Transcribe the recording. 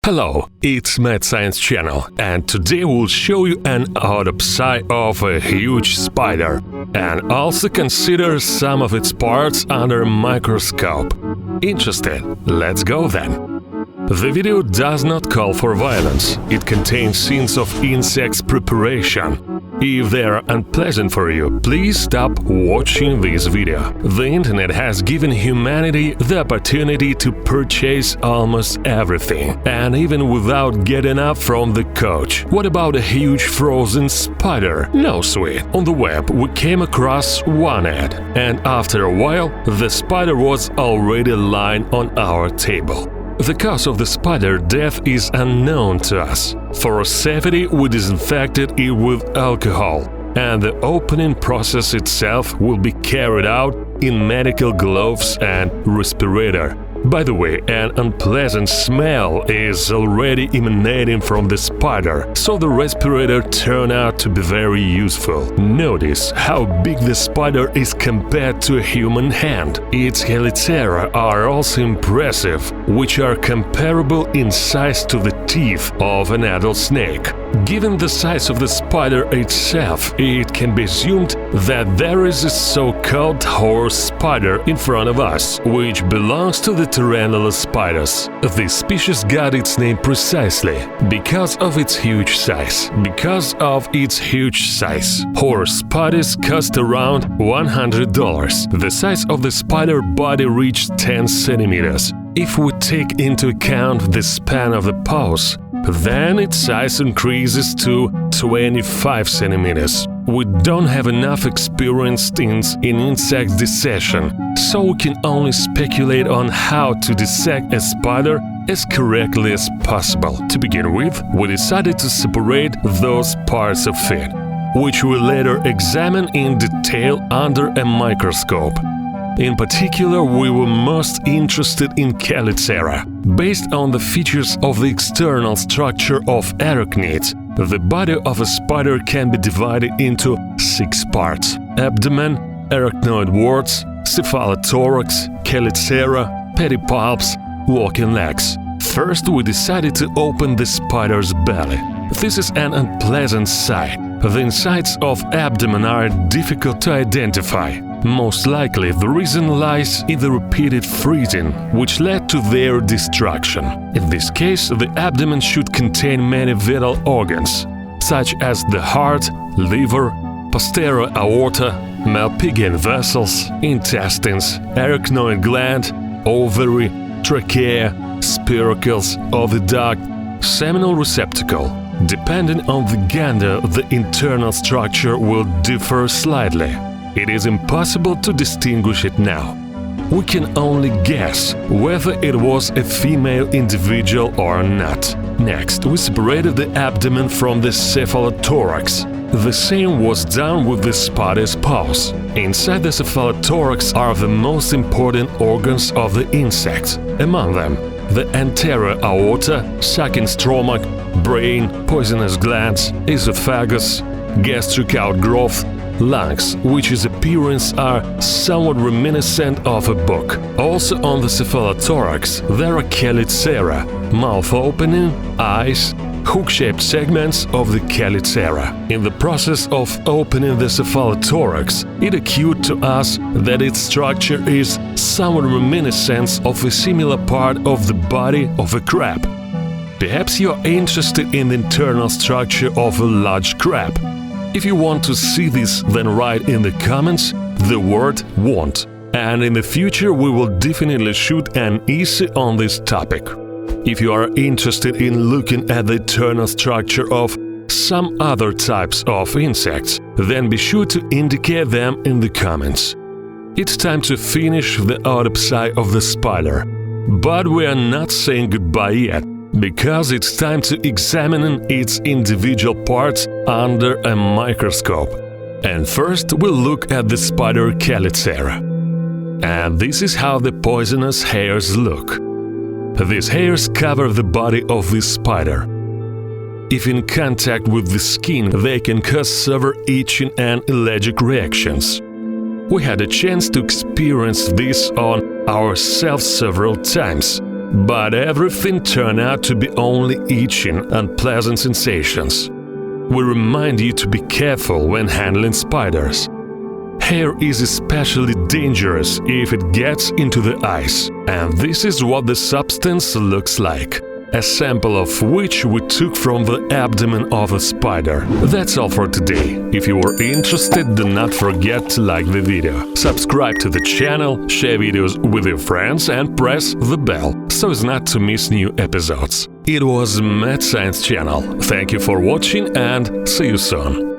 Hello, it's Mad Science Channel, and today we'll show you an autopsy of a huge spider and also consider some of its parts under a microscope. Interested? Let's go then! The video does not call for violence. It contains scenes of insects preparation. If they are unpleasant for you, please stop watching this video. The internet has given humanity the opportunity to purchase almost everything, and even without getting up from the couch. What about a huge frozen spider? No, sweet. On the web, we came across one ad, and after a while, the spider was already lying on our table. The cause of the spider death is unknown to us. For safety, we disinfected it with alcohol, and the opening process itself will be carried out in medical gloves and respirator. By the way, an unpleasant smell is already emanating from the spider, so the respirator turned out to be very useful. Notice how big the spider is compared to a human hand. Its chelicera are also impressive, which are comparable in size to the teeth of an adult snake. Given the size of the spider itself, it can be assumed that there is a so-called horse spider in front of us, which belongs to the tarantula spiders. This species got its name precisely because of its huge size. Horse spiders cost around $100. The size of the spider body reached 10 centimeters. If we take into account the span of the paws, then its size increases to 25 centimeters. We don't have enough experience in insect dissection, so we can only speculate on how to dissect a spider as correctly as possible. To begin with, we decided to separate those parts of it, which we later examine in detail under a microscope. In particular, we were most interested in chelicera. Based on the features of the external structure of arachnids, the body of a spider can be divided into 6 parts: abdomen, arachnoid warts, cephalothorax, chelicera, pedipalps, walking legs. First, we decided to open the spider's belly. This is an unpleasant sight. The insides of abdomen are difficult to identify. Most likely, the reason lies in the repeated freezing, which led to their destruction. In this case, the abdomen should contain many vital organs, such as the heart, liver, posterior aorta, Malpighian vessels, intestines, arachnoid gland, ovary, trachea, spiracles, oviduct, seminal receptacle. Depending on the gender, the internal structure will differ slightly. It is impossible to distinguish it now. We can only guess whether it was a female individual or not. Next, we separated the abdomen from the cephalothorax. The same was done with the spider's paws. Inside the cephalothorax are the most important organs of the insect. Among them, the anterior aorta, sucking stomach, brain, poisonous glands, esophagus, gastric outgrowth, lungs, which in appearance are somewhat reminiscent of a book. Also on the cephalothorax there are chelicera, mouth opening, eyes, hook-shaped segments of the chelicera. In the process of opening the cephalothorax, it occurred to us that its structure is somewhat reminiscent of a similar part of the body of a crab. Perhaps you are interested in the internal structure of a large crab. If you want to see this, then write in the comments the word "want", and in the future we will definitely shoot an essay on this topic. If you are interested in looking at the internal structure of some other types of insects, then be sure to indicate them in the comments. It's time to finish the autopsy of the spider. But we are not saying goodbye yet, because it's time to examine its individual parts under a microscope. And first we'll look at the spider chelicera. And this is how the poisonous hairs look. These hairs cover the body of the spider. If in contact with the skin, they can cause severe itching and allergic reactions. We had a chance to experience this on ourselves several times. But everything turned out to be only itching, unpleasant sensations. We remind you to be careful when handling spiders. Hair is especially dangerous if it gets into the eyes, and this is what the substance looks like. A sample of which we took from the abdomen of a spider. That's all for today. If you were interested, do not forget to like the video, subscribe to the channel, share videos with your friends and press the bell, so as not to miss new episodes. It was Mad Science Channel. Thank you for watching and see you soon.